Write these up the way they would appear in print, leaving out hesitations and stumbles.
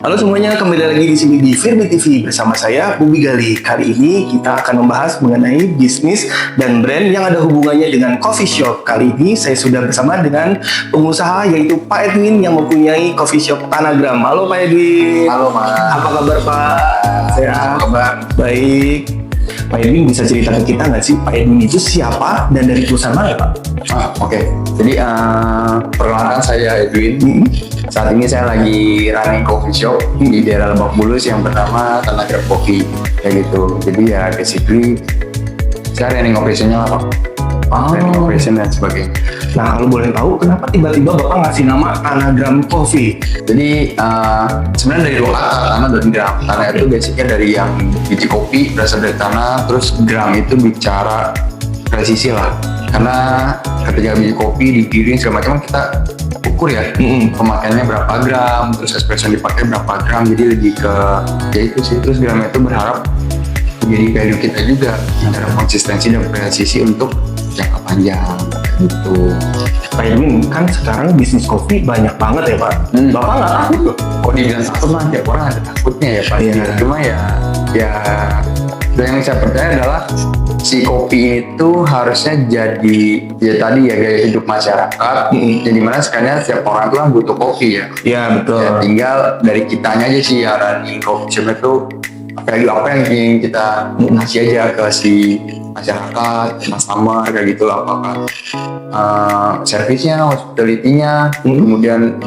Halo semuanya, kembali lagi di sini di Firby TV bersama saya Bubi Gali. Kali ini kita akan membahas mengenai bisnis dan brand yang ada hubungannya dengan coffee shop. Kali ini saya sudah bersama dengan pengusaha yaitu Pak Edwin yang mempunyai coffee shop Tanagram. Halo Pak Edwin. Halo Mas. Apa kabar Pak? Sehat. Kabar. Baik. Pak Edwin bisa cerita ke kita nggak sih Pak Edwin itu siapa dan dari perusahaan mana Pak? Oke. Jadi perkenalkan saya Edwin. Saat ini saya lagi running coffee shop di daerah Lebak Bulus yang bernama Tanagram Coffee kayak gitu. Jadi ya basically saya running operationnya lah Pak. Running operation dan sebagainya. Nah kalau boleh tahu kenapa tiba-tiba Bapak ngasih nama Tanagram Coffee? Jadi sebenarnya dari dua kata, tanah dan gram. Tanah itu basicnya dari yang biji kopi berasal dari tanah, terus gram itu bicara presisi lah. Karena ketika biji kopi digiring segala macam kita ukur ya, pemakaiannya berapa gram, terus espresso yang dipakai berapa gram. Jadi lebih ke ya itu sih. Terus gram itu berharap menjadi value kita juga antara konsistensi dan presisi untuk jangka panjang gitu. Pak Edwin, kan sekarang bisnis kopi banyak banget ya Pak. Bapak nggak takut loh? Kok dibilang takut mah tiap orang ada takutnya ya pasti. Iya. Cuma ya dan yang saya percaya adalah si kopi itu harusnya jadi ya tadi ya gaya hidup masyarakat. Yang dimana sekarang setiap orang itu kan butuh kopi ya. Iya betul. Ya, tinggal dari kitanya aja sih ya running coffee shop itu value apa yang ingin kita kasih aja ke si masyarakat, customer kayak gitu lah, apakah servisnya, hospitality-nya, kemudian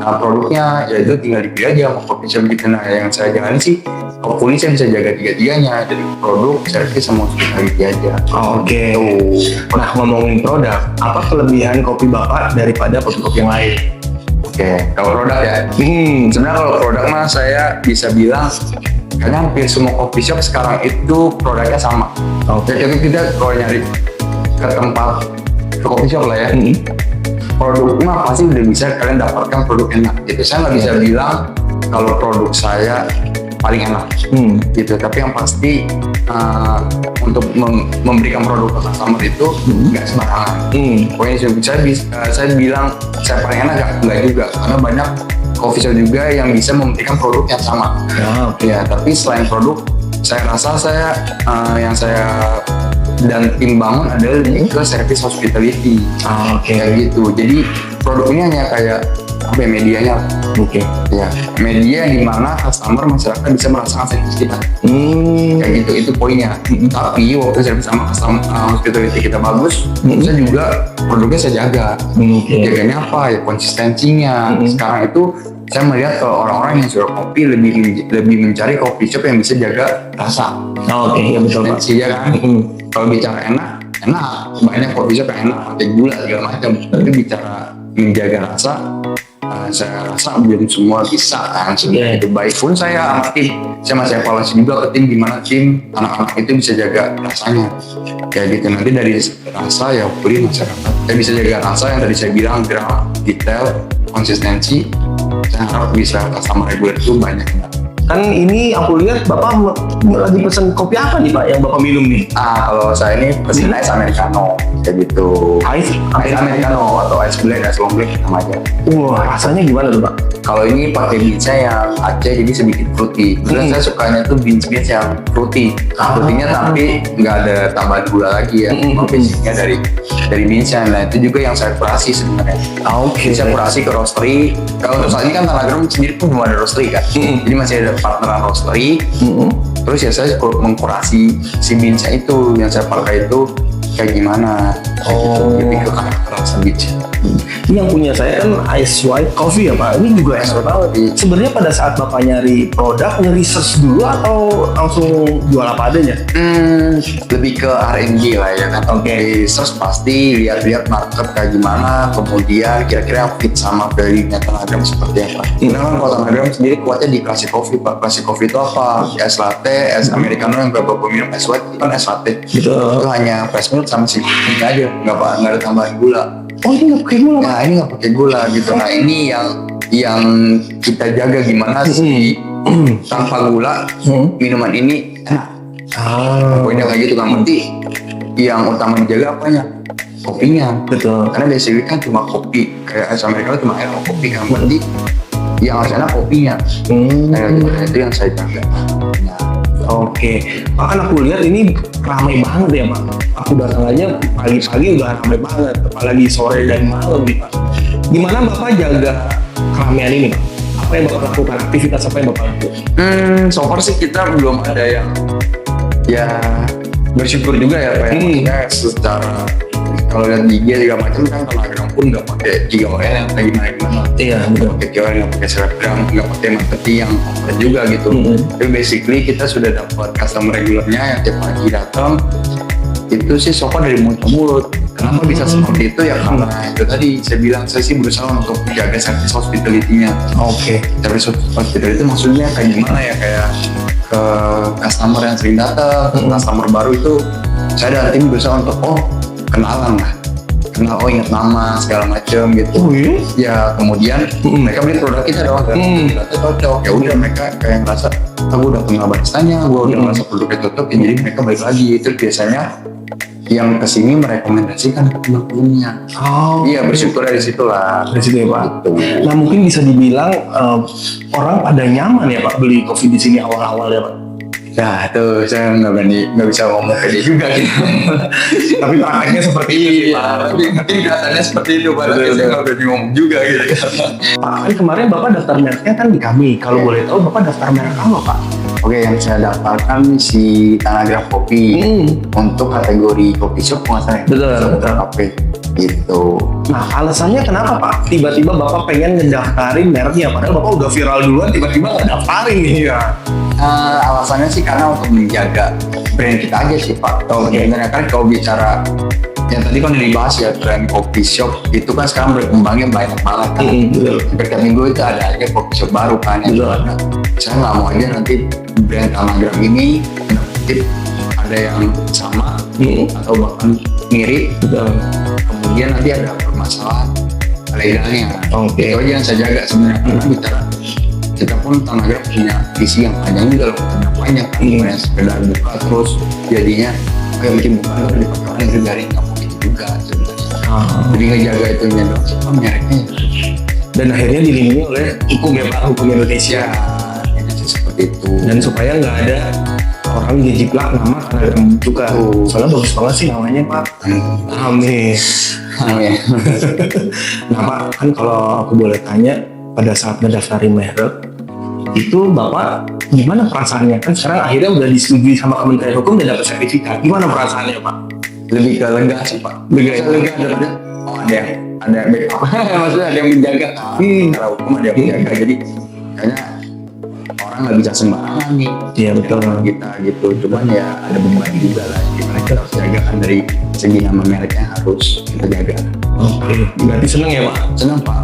produknya, ya itu tinggal dipilih aja sama coffee shop gitu. Nah yang saya jalani sih, hopefully saya bisa jaga tiga-tiganya, dari produk, servis, sama hospitality aja. Oke. Nah ngomongin produk, apa kelebihan kopi Bapak daripada kopi-kopi yang lain? Oke, kalau produk ya, sebenarnya kalau produk mah saya bisa bilang kayaknya hampir semua coffee shop sekarang itu produknya sama. Jadi kita kalau nyari ke tempat ke coffee shop lah ya, produknya pasti udah bisa kalian dapatkan produk enak gitu. Saya nggak bisa bilang kalau produk saya paling enak gitu, tapi yang pasti untuk memberikan produk ke customer itu nggak sembarangan. Pokoknya saya bilang saya paling enak nggak juga, karena banyak coffee shop juga yang bisa memberikan produk yang sama. Ya, tapi selain produk, saya rasa yang saya dan tim bangun adalah lebih ke service hospitality. Kayak gitu. Jadi produknya hanya kayak apa ya, medianya. Ya, media di mana customer masyarakat bisa merasakan service kita. Kayak gitu, itu poinnya. Tapi waktu service sama customer hospitality kita bagus, saya juga produknya saya jaga. Jaganya apa ya, konsistensinya. Sekarang itu saya melihat kalau orang-orang yang suka kopi lebih mencari coffee shop yang bisa jaga rasa. Ya betul Pak. Konsistensi ya kan. Kalau bicara enak, banyak coffee shop yang enak pakai gula segala macam. Tapi bicara menjaga rasa, saya rasa belum semua bisa kan. Itu baik pun saya sama tim, saya masih evaluasi juga ke tim gimana tim anak-anak itu bisa jaga rasanya. Kayak gitu, nanti dari rasa ya beri masyarakat. Saya bisa jaga rasa yang tadi saya bilang, gram, detail, konsistensi. Saya harap bisa customer reguler itu banyak. Kan ini aku lihat Bapak lagi pesen kopi apa nih Pak yang Bapak minum nih? Kalau saya ini pesen ice americano kayak gitu. Ice americano atau ice blend, ice long black sama aja. Wah, rasanya gimana tuh Pak? Kalau ini pakai beansnya yang Aceh, jadi sedikit fruity. Terus saya sukanya tuh beans yang fruity. Fruity-nya tapi nggak ada tambahan gula lagi ya. Basicnya dari beansnya. Nah itu juga yang saya kurasi sebenarnya. Saya kurasi ke roastery. Kalau untuk saat ini kan Tanagram sendiri pun belum ada roastery kan. Jadi masih ada partneran roastery. Terus ya saya mengkurasi si beansnya itu, yang saya pakai itu kayak gimana. Lebih ke karakter rasa beans. Ini yang punya saya kan Ice White Coffee ya Pak. Ini juga enak banget. Sebenarnya pada saat Bapak nyari produk, research dulu atau langsung jual apa adanya? Lebih ke R&D lah ya kan. Research pasti lihat-lihat market kayak gimana, kemudian kira-kira yang fit sama value-nya Tanagram seperti apa. Karena kan kalau Tanagram sendiri kuatnya di classic coffee Pak. Classic coffee itu apa? Es latte, es americano yang Bapak minum, es white itu kan es latte. Itu hanya fresh milk sama si kopinya aja, nggak ada tambahan gula. Ini nggak pakai gula Pak? Nah ini nggak pakai gula gitu. Nah ini yang kita jaga gimana sih tanpa gula minuman ini enak. Poinnya kayak gitu kan. Berarti yang utama dijaga apanya? Kopinya. Betul. Karena basically kan cuma kopi, kayak es americano cuma air sama kopi kan. Berarti yang harus enak kopinya. Itu yang saya jaga. Oke, Pak, kan aku lihat ini ramai banget ya Pak. Aku datang aja pagi-pagi udah ramai banget, apalagi sore dan malam nih Pak. Gimana Bapak jaga keramaian ini Pak? Apa yang Bapak lakukan? Aktivitas apa yang Bapak lakukan? So far sih kita belum ada yang ya bersyukur juga ya Pak. Maksudnya secara kalau lihat di IG segala macam kan Telegram pun nggak pakai KOL yang kayak gimana. Iya, Nggak pakai KOL, nggak pakai selebgram, nggak pakai marketing yang offline juga gitu. Tapi basically kita sudah dapat customer regulernya yang tiap pagi datang. Itu sih so far dari mulut ke mulut. Kenapa bisa seperti itu ya karena itu tadi saya bilang saya sih berusaha untuk menjaga service hospitality-nya. Oke. Service hospitality itu maksudnya kayak gimana ya, kayak ke customer yang sering datang, ke customer baru itu saya dan tim berusaha untuk kenalan lah, kenal, ingat nama segala macam gitu. Ya kemudian mereka beli produk kita doang kan, ternyata cocok. Ya udah mereka kayak ngerasa aku udah kenal baristanya, gue udah ngerasa produknya cocok, jadi mereka balik lagi. Itu biasanya yang kesini merekomendasikan ke teman-temannya. Iya, bersyukur dari situ lah. Dari situ ya Pak. Gitu. Nah mungkin bisa dibilang orang pada nyaman ya Pak beli kopi di sini awal-awal ya Pak. Nah tuh saya nggak bisa ngomong kayak dia juga gitu. Tapi prakteknya seperti itu sih Pak. Mungkin kelihatannya seperti itu Pak, tapi saya nggak berani ngomong juga gitu. Pak, kan kemarin Bapak daftar mereknya kan di kami. Kalau boleh tahu Bapak daftar merek apa Pak? Oke, yang saya daftarkan si Tanagra Kopi untuk kategori kopi shop nggak salah. Betul. Oke, gitu. Nah alasannya kenapa Pak? Tiba-tiba Bapak pengen ngedaftarin mereknya, padahal Bapak udah viral duluan, tiba-tiba nggak daftarin nih ya? Alasannya sih karena untuk menjaga brand kita aja sih Pak. Sebenarnya kan kalau bicara yang tadi kan dibahas ya, brand coffee shop itu kan sekarang berkembangnya banyak banget kan. Setiap minggu itu ada aja coffee shop baru kan yang ada. Saya nggak mau aja nanti brand Tanagra ini ada yang sama atau bahkan mirip. Kemudian nanti ada permasalahan legalnya. Itu aja yang saya jaga sebenarnya. Karena bicara kita pun Tanagra punya visi yang panjang juga loh, banyak kan, bukan sekedar buka terus jadinya kayak bikin buka lalu dipakai orang yang dari nggak mungkin juga sebenarnya. Jadi ngejaga itu nya doang sih mereknya. Dan akhirnya dilindungi oleh hukum ya Pak, hukum Indonesia. Jadi seperti itu. Dan supaya nggak ada orang ngejiplak nama Tanagra juga. Soalnya bagus banget sih namanya Pak. Amin. Nah Pak, kan kalau aku boleh tanya, pada saat ngedaftarin merek itu Bapak gimana perasaannya? Kan sekarang akhirnya udah disetujui sama Kementerian Hukum dan dapat sertifikat. Gimana perasaannya Pak? Lebih ke lega sih Pak. Lega dapetnya. Ada backup. Maksudnya ada yang menjaga. Secara hukum ada yang menjaga. Jadi kayaknya orang nggak bisa sembarangan nih. Iya betul. Kita gitu. Cuman ya ada beban juga lah. Gimana kita harus jaga kan dari segi nama mereknya harus kita jaga. Oke, berarti seneng ya Pak? Senang Pak.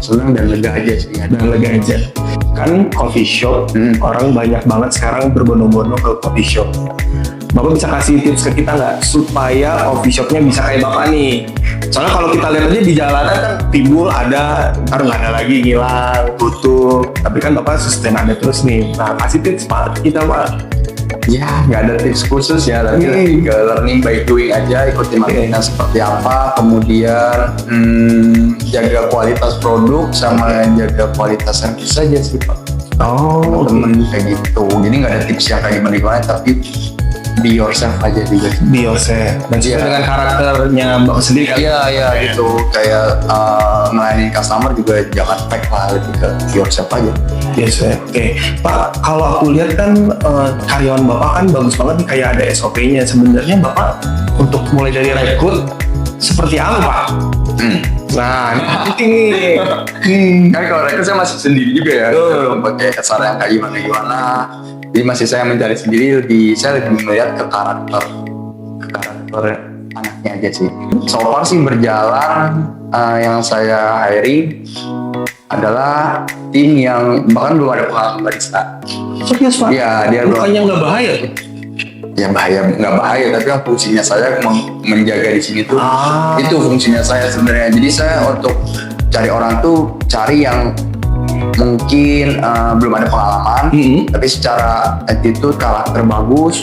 Senang dan lega aja sih. Dan lega aja. Kan coffee shop, orang banyak banget sekarang berbondong-bondong ke coffee shop. Bapak bisa kasih tips ke kita nggak supaya coffee shopnya bisa kayak Bapak nih? Soalnya kalau kita lihat aja di jalanan kan timbul ada, ntar nggak ada lagi, hilang, tutup. Tapi kan Bapak sustain ada terus nih. Nah, kasih tips Pak kita Pak. Ya, nggak ada tips khusus ya, tapi ke learning by doing aja, ikuti marketingnya seperti apa, kemudian jaga kualitas produk sama jaga kualitas service saja sih Pak. Temen kayak gitu. Jadi nggak ada tips yang kayak gimana, tapi be yourself aja juga. Be yourself. Dan sesuai dengan karakternya Bapak sendiri kan? Iya gitu. Kayak melayani customer juga jangan fake lah, lebih ke yourself aja. Yes, Oke. Pak, kalau aku lihat kan karyawan Bapak kan bagus banget nih, kayak ada SOP-nya. Sebenarnya Bapak untuk mulai dari rekrut seperti apa Pak? Nah, ini penting nih. Kan kalau rekrut saya masih sendiri juga ya. Belum pakai cara yang kayak gimana. Jadi masih saya mencari sendiri, saya lebih melihat ke karakter anaknya aja sih. So far sih berjalan, yang saya hiring adalah tim yang bahkan belum ada pengalaman barista. Serius Pak? Iya, dia bukannya nggak bahaya? Ya nggak bahaya, tapi kan fungsinya saya menjaga di sini tuh. Itu fungsinya saya sebenarnya. Jadi saya untuk cari orang tuh cari yang mungkin belum ada pengalaman, tapi secara attitude, karakter bagus,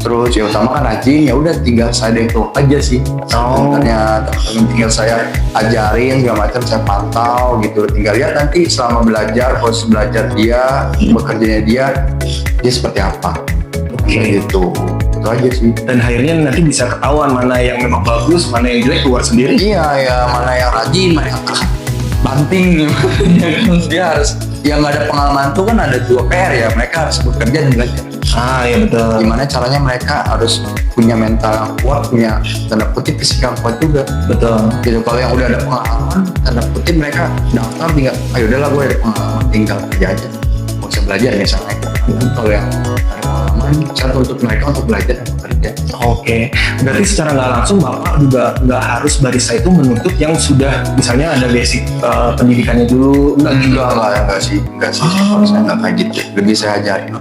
terus ya utama kan rajin, ya udah tinggal saya develop aja sih. Sebenarnya tinggal saya ajarin segala macam, saya pantau gitu, tinggal lihat nanti selama belajar, proses belajar dia, bekerjanya dia seperti apa. Gitu, itu aja sih. Dan akhirnya nanti bisa ketahuan mana yang memang bagus, mana yang jelek keluar sendiri. Iya ya, mana yang rajin, mana yang banting. Dia harus, yang nggak ada pengalaman tuh kan ada 2 PR ya, mereka harus bekerja dan belajar. Iya betul. Gimana caranya mereka harus punya mental yang kuat, punya tanda kutip fisik yang kuat juga. Betul. Gitu, kalau yang udah ada pengalaman, tanda kutip mereka daftar tinggal, ayo udahlah gue ada pengalaman, tinggal kerja aja, nggak usah belajar misalnya. Kalau yang ada pengalaman, cara untuk mereka untuk belajar dan bekerja. Oke, berarti secara nggak langsung Bapak juga nggak harus barista itu menuntut yang sudah misalnya ada basic pendidikannya dulu. Enggak sih. Kalau saya nggak kayak gitu, lebih saya ajarin.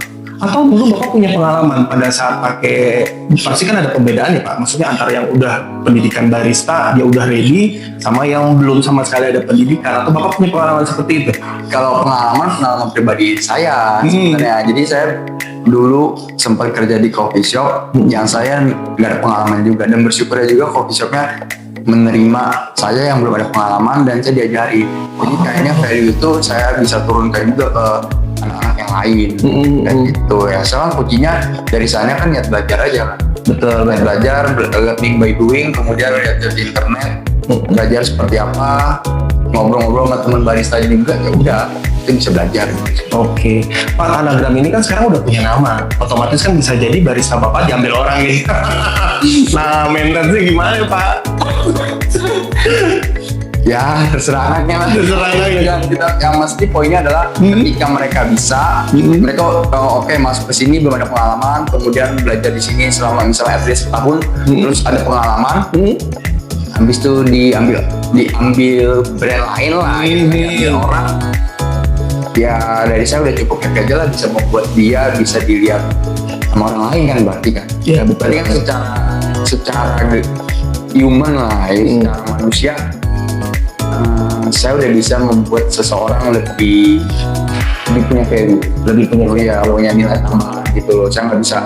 Atau dulu Bapak punya pengalaman pada saat pakai, pasti kan ada perbedaan ya Pak, maksudnya antara yang udah pendidikan barista, dia udah ready, sama yang belum sama sekali ada pendidikan, atau Bapak punya pengalaman seperti itu? Kalau pengalaman pribadi saya sebenarnya, jadi saya dulu sempat kerja di coffee shop yang saya nggak ada pengalaman juga, dan bersyukurnya juga coffee shopnya menerima saya yang belum ada pengalaman dan saya diajari. Jadi kayaknya value itu saya bisa turunkan juga ke anak-anak yang lain. Kayak gitu ya. Soalnya kuncinya dari sana kan niat belajar aja kan. Betul. Niat belajar, learning by doing, kemudian lihat di internet, belajar seperti apa, ngobrol-ngobrol sama teman barista juga, ya udah itu bisa belajar. Oke, Pak, Anagram ini kan sekarang udah punya nama, otomatis kan bisa jadi barista Bapak diambil orang nih. Nah, maintenance-nya gimana ya Pak? Ya terserah anaknya lah. Terserah anaknya. Yang mesti poinnya adalah ketika mereka bisa, mereka oke, masuk ke sini belum ada pengalaman, kemudian belajar di sini selama misalnya at least setahun, terus ada pengalaman, habis itu diambil brand lain lah, diambil orang. Ya dari saya udah cukup happy aja lah, bisa membuat dia bisa dilihat sama orang lain kan, berarti kan. Iya, betul. Berarti kan secara human lah, secara manusia. Saya udah bisa membuat seseorang lebih punya value, punya nilai tambah gitu loh. Saya nggak bisa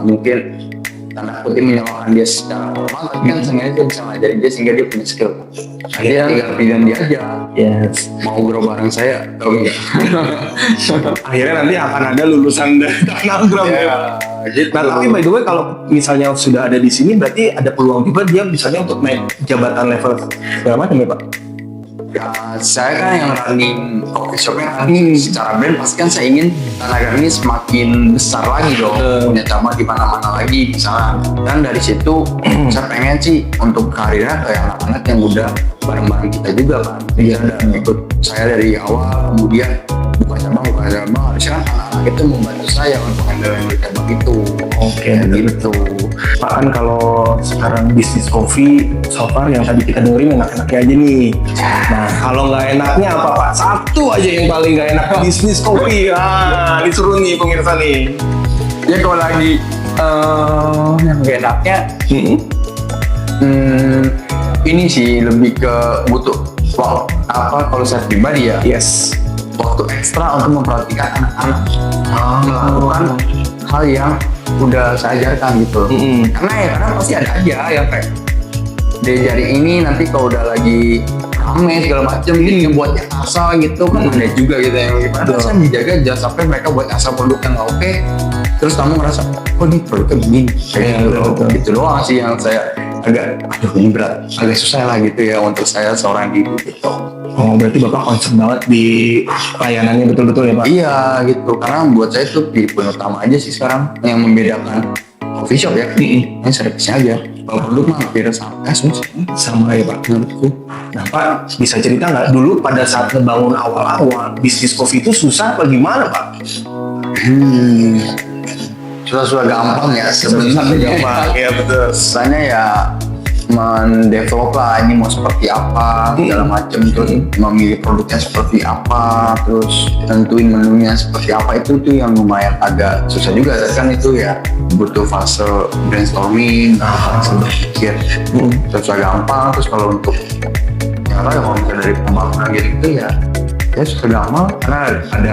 mungkin tanda kutip menyalahkan dia secara formal, tapi kan sengaja dia bisa ngajarin dia sehingga dia punya skill. Dia tinggal pilihan dia aja. Yes. Mau grow bareng saya atau enggak? Akhirnya nanti akan ada lulusan dari Anagram ya. Gitu. Nah, tapi by the way kalau misalnya sudah ada di sini berarti ada peluang juga dia misalnya untuk naik jabatan level segala macam ya Pak? Ya, saya kan yang running coffee shopnya kan secara brand pasti kan saya ingin Anagram ini semakin besar lagi dong, punya cabang di mana-mana lagi misalnya. Dan dari situ saya pengen sih untuk karirnya kayak anak-anak yang udah bareng-bareng kita juga kan. Dia udah ngikut saya dari awal, kemudian buka cabang, harusnya kan anak-anak itu membantu saya untuk handle cabang itu. Oke, gitu. Pak, kan kalau sekarang bisnis kopi so far yang tadi kita dengerin enak-enaknya aja nih. Nah, kalau nggak enaknya apa Pak? Satu aja yang paling nggak enak bisnis kopi. Disuruh nih pemirsa nih. Ya kalau lagi yang gak enaknya ini sih lebih ke butuh waktu kalau saya pribadi ya. Yes. Waktu ekstra untuk memperhatikan anak-anak melakukan hal yang udah saya ajarkan gitu. Karena pasti ada aja yang kayak dia jari ini nanti kalau udah lagi rame segala macem dia buatnya asal gitu kan, ada juga gitu yang gimana. Saya menjaga jangan sampai mereka buat asal produk yang nggak oke, terus kamu ngerasa kok ini produknya begini gitu doang sih yang saya agak ini berat, agak susah lah gitu ya untuk saya seorang diri gitu. Oh, berarti Bapak concern banget di layanannya betul-betul ya Pak? Iya gitu, karena buat saya itu di poin utama aja sih sekarang yang membedakan coffee shop ya. Ini servisnya aja. Kalau produk mah hampir Sama ya Pak, menurutku. Nah Pak, bisa cerita nggak dulu pada saat ngebangun awal-awal bisnis kopi itu susah apa gimana Pak? Susah gampang ya sebenarnya. Ya betul. Susahnya ya mendevelop lah ini mau seperti apa segala macam, terus memilih produknya seperti apa, terus tentuin menunya seperti apa, itu tuh yang lumayan agak susah juga kan. Itu ya butuh fase brainstorming, fase berpikir. Susah gampang. Terus kalau untuk nyala ya kalau misalnya dari pembangunan gitu ya susah gampang karena ada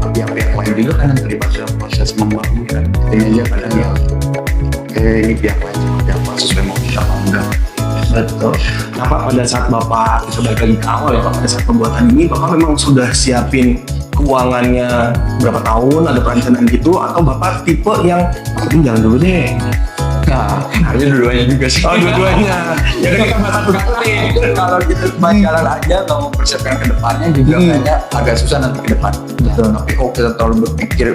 pihak-pihak pihak lain juga kan yang terlibat dalam proses membangun kan. Ini aja kadang ya, oke ini pihak lain seperti apa, sesuai mau kita apa enggak. Betul. Nah Pak, pada saat Bapak, kita balik lagi ke awal ya Pak, pada saat pembuatan ini Bapak memang sudah siapin keuangannya berapa tahun, ada perencanaan gitu, atau Bapak tipe yang jalan dulu deh? Nah, harusnya dua-duanya juga sih. Oh, dua-duanya. Ya udah kita bahas satu-satu nih. Kalau kita cuma jalan aja nggak mau persiapkan ke depannya juga kayaknya agak susah nanti ke depan. Betul. Tapi kalau kita terlalu berpikir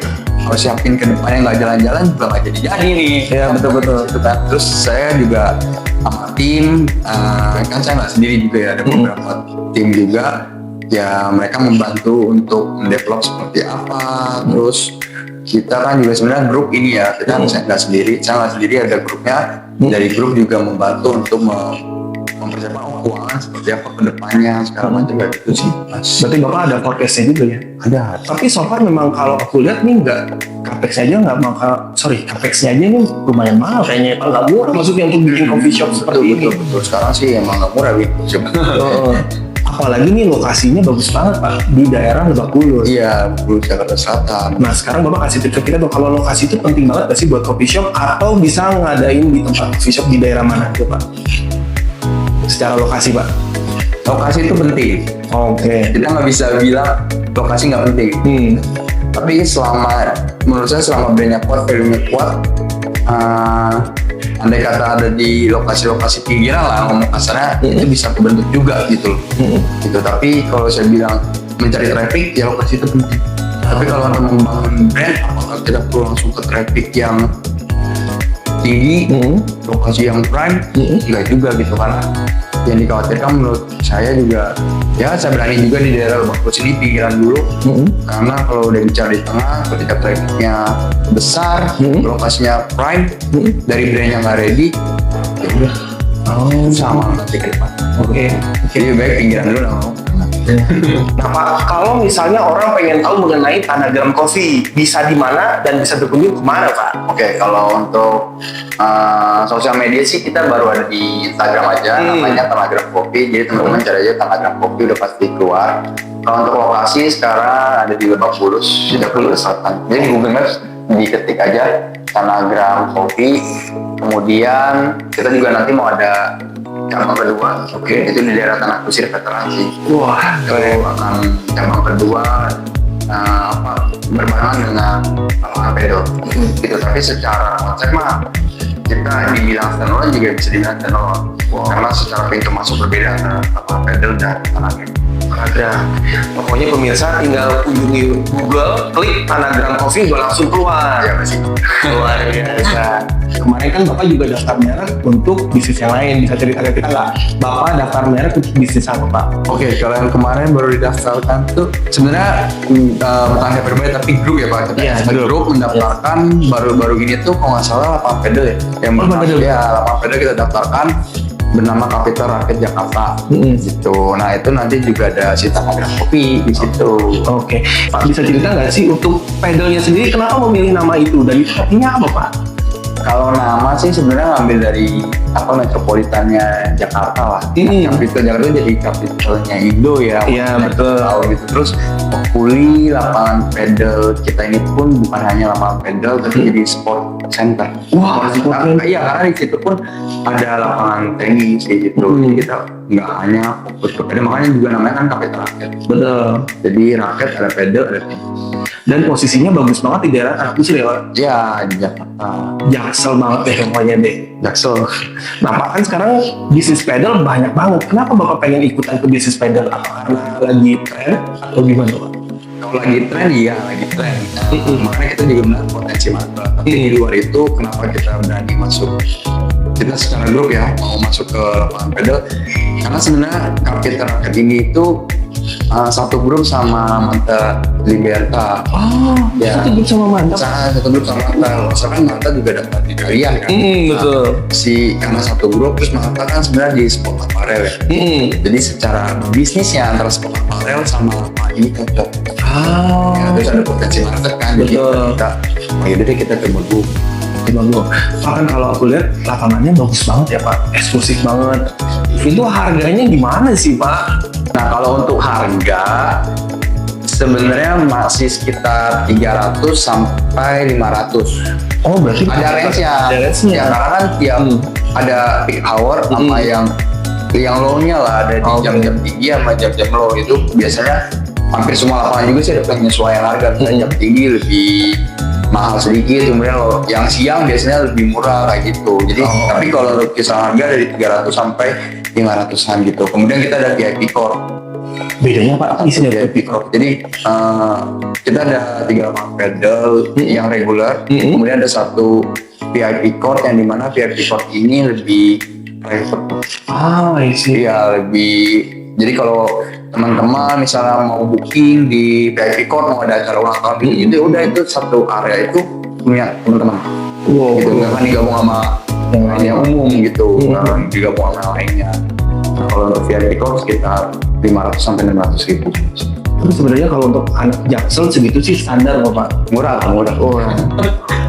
harus siapin ke depannya nggak jalan-jalan juga nggak jadi nih. Iya, betul-betul. Itu kan. Terus saya juga sama tim, kan saya nggak sendiri juga ya, ada beberapa tim juga. Ya mereka membantu untuk mendevelop seperti apa. Terus kita kan juga sebenarnya grup ini ya, kita nggak sendiri, saya nggak sendiri, ada grupnya. Dari grup juga membantu untuk mempersiapkan keuangan seperti apa ke depannya segala macam kayak gitu sih. Berarti Bapak ada forecastnya juga ya? Ada. Tapi so far memang kalau aku lihat nih nggak, capex aja nggak bakal, capexnya aja nih lumayan mahal kayaknya Pak, nggak murah maksudnya untuk bikin coffee shop seperti ini. Betul. Sekarang sih emang nggak murah gitu. Apalagi nih lokasinya bagus banget Pak, di daerah Lebak Bulus. Iya, Bulus Jakarta Selatan. Nah sekarang Bapak kasih tips ke kita tuh, kalau lokasi itu penting banget nggak sih buat coffee shop, atau bisa ngadain di tempat coffee shop di daerah mana tuh Pak? Secara lokasi Pak? Lokasi itu penting. Oke. Kita nggak bisa bilang lokasi nggak penting. Tapi menurut saya selama brandnya kuat, value-nya kuat, andai kata ada di lokasi-lokasi pinggiran lah ngomong kasarnya, itu bisa kebentuk juga gitu loh. Gitu. Tapi kalau saya bilang mencari traffic, ya lokasi itu penting. Tapi kalau untuk membangun brand, apakah kita perlu langsung ke traffic yang tinggi, lokasi yang prime? Enggak juga gitu, karena yang dikhawatirkan menurut saya juga, ya saya berani juga di daerah Lebak Bulus ini pinggiran dulu, karena kalau udah bicara di tengah, ketika trafficnya besar, lokasinya prime, dari brand yang nggak ready, ya udah sama nanti ke depan. Oke. Jadi baik pinggiran dulu nggak mau. Nah Pak, kalau misalnya orang pengen tahu mengenai Tanagram Coffee, bisa di mana dan bisa berkunjung kemana Pak? Oke, kalau untuk sosial media sih kita baru ada di Instagram aja, namanya Tanagram Coffee. Jadi teman-teman cari aja Tanagram Coffee, udah pasti keluar. Kalau untuk lokasi sekarang ada di Lebak Bulus, di Jakarta Selatan. Jadi di Google Maps diketik aja Tanagram Coffee. Kemudian kita juga nanti mau ada cabang kedua, itu di daerah Tanah Kusir Veteran sih. Wah, Itu akan cabang kedua berbarengan dengan lapangan pedal. Gitu. Tapi secara konsep mah kita dibilang standalone juga bisa dibilang standalone. Karena secara pintu masuk berbeda antara lapangan pedal dan Tanagram. Pokoknya pemirsa tinggal kunjungi Google, klik Tanagram Coffee, udah langsung keluar. Ya pasti. Luar biasa. Kemarin kan Bapak juga daftar merek untuk bisnis yang lain, bisa cerita ke kita nggak? Bapak daftar merek untuk bisnis apa Pak? Oke, kalau yang kemarin baru didaftarkan tuh sebenarnya bukan Hyperbuy tapi grup ya Pak. Kita grup mendaftarkan baru-baru ini tuh kalau nggak salah lapangan pedal ya. Yang lapangan pedal kita daftarkan bernama Kapital Rakyat Jakarta gitu. Nah itu nanti juga ada si Tanagram Coffee di situ. Oke. Pak bisa cerita nggak sih untuk pedalnya sendiri kenapa memilih nama itu dan itu artinya apa Pak? Kalau nama sih sebenarnya ngambil dari metropolitannya Jakarta lah. Kapital Jakarta jadi kapitalnya Indo ya. Iya betul. Tahu gitu. Terus hopefully lapangan pedal kita ini pun bukan hanya lapangan pedal tapi jadi sport center. Wah, sport center. Iya, karena di situ pun ada lapangan tenis kayak gitu. Jadi kita nggak hanya fokus ke pedal, makanya juga namanya kan Kapital Rakyat. Betul. Jadi rakyat ada pedal ada tenis. Dan posisinya bagus banget di daerah Tanah Kusir ya Pak? Ya di Jakarta. Jaksel banget deh pokoknya deh. Jaksel. Nah Pak kan sekarang bisnis pedal banyak banget. Kenapa Bapak pengen ikutan ke bisnis pedal? Apa karena lagi tren atau gimana Pak? Kalau lagi tren, iya lagi tren. Makanya kita juga melihat potensi market. Tapi di luar itu, kenapa kita berani masuk? Kita secara grup ya mau masuk ke lapangan pedal. Karena sebenarnya Kapital Rakyat ini itu satu grup sama Manta Liberta. Ya. Satu grup sama Manta. Satu grup sama Manta. Misalkan Manta juga dapat di kalian kan. Betul. Karena satu grup, terus Manta kan sebenarnya di sport apparel ya. Jadi secara bisnisnya antara sport apparel sama apa ini cocok. Ya, terus ada potensi market kan. Betul. Jadi kita coba dulu. Bahkan kalau aku lihat lapangannya bagus banget ya Pak, eksklusif banget. Itu harganya gimana sih Pak? Nah kalau untuk harga sebenarnya masih sekitar 300 sampai 500. Oh, berarti Ada range-nya. Ada range-nya. Ya, karena kan tiap ada peak hour sama yang low-nya lah, ada di jam-jam tinggi sama jam-jam low. Itu biasanya hampir semua lapangan juga sih ada penyesuaian harga. Misalnya jam tinggi lebih mahal sedikit, kemudian lo yang siang biasanya lebih murah kayak gitu. Jadi tapi kalau untuk kisaran harga dari 300 sampai 500-an gitu. Kemudian kita ada VIP Core. Bedanya apa isinya? VIP Core. Jadi kita ada 3 lapangan pedal yang regular, kemudian ada satu VIP Core yang dimana VIP Core ini lebih private. Iya, lebih. Jadi kalau teman-teman misalnya mau booking di VIP Core, mau ada acara ulang tahun gitu, udah itu satu area itu punya teman-teman. Gitu, nggak kan digabung sama yang umum gitu, digabung sama yang lainnya. Nah, kalau untuk VIP Core sekitar 500 sampai 600 ribu. Tapi sebenarnya kalau untuk anak Jaksel segitu sih standar kok Pak. Murah.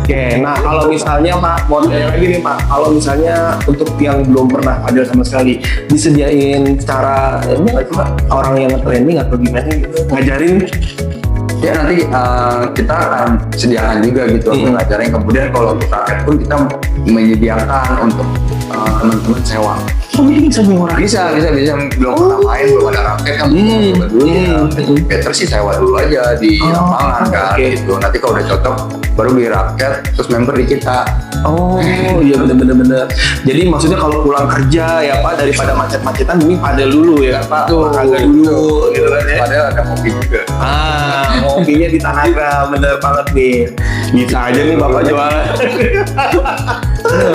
Oke, nah kalau misalnya Pak, mau tanya lagi nih Pak, kalau misalnya untuk yang belum pernah padel sama sekali, disediain cara ini nggak sih Pak, orang yang training atau gimana gitu, ngajarin? Ya nanti kita akan sediakan juga gitu untuk ngajarin. Kemudian kalau untuk raket pun kita menyediakan untuk teman-teman sewa. Oh, ini bisa murah. Bisa belum pernah main, belum ada raket kan coba dulu ya. Better sih sewa dulu aja di lapangan kan gitu. Nanti kalau udah cocok baru beli raket terus member di kita. Oh iya bener. Jadi maksudnya kalau pulang kerja ya Pak, daripada macet-macetan ini padel dulu ya Pak, olahraga dulu gitu kan ya. Padahal ada kopi juga. Ngopinya di Tanagra, bener banget nih. Bisa aja nih Bapak jualan.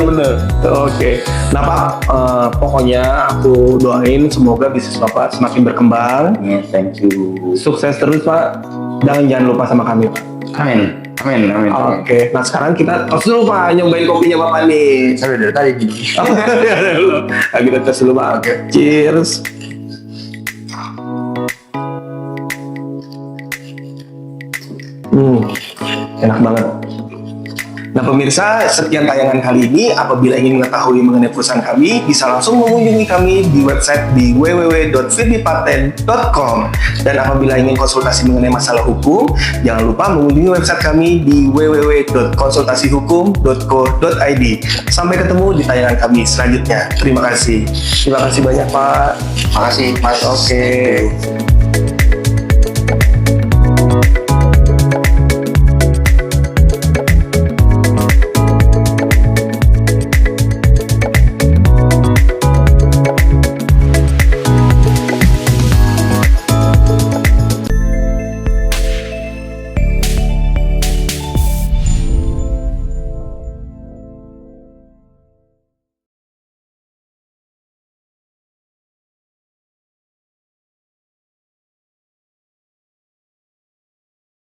Bener. Oke. Nah Pak, pokoknya aku doain semoga bisnis Bapak semakin berkembang. Thank you. Sukses terus Pak. Dan jangan lupa sama kami Pak. Amin. Oke. Nah sekarang kita tos dulu Pak, nyobain kopinya Bapak nih. Saya udah dari tadi gini. Nah, kita tes dulu Pak. Oke. Cheers. Enak banget. Nah pemirsa, sekian tayangan kali ini. Apabila ingin mengetahui mengenai perusahaan kami, bisa langsung mengunjungi kami di website di www.firdipaten.com. Dan apabila ingin konsultasi mengenai masalah hukum, jangan lupa mengunjungi website kami di www.konsultasihukum.co.id. Sampai ketemu di tayangan kami selanjutnya. Terima kasih. Terima kasih banyak Pak. Makasih Mas. Oke.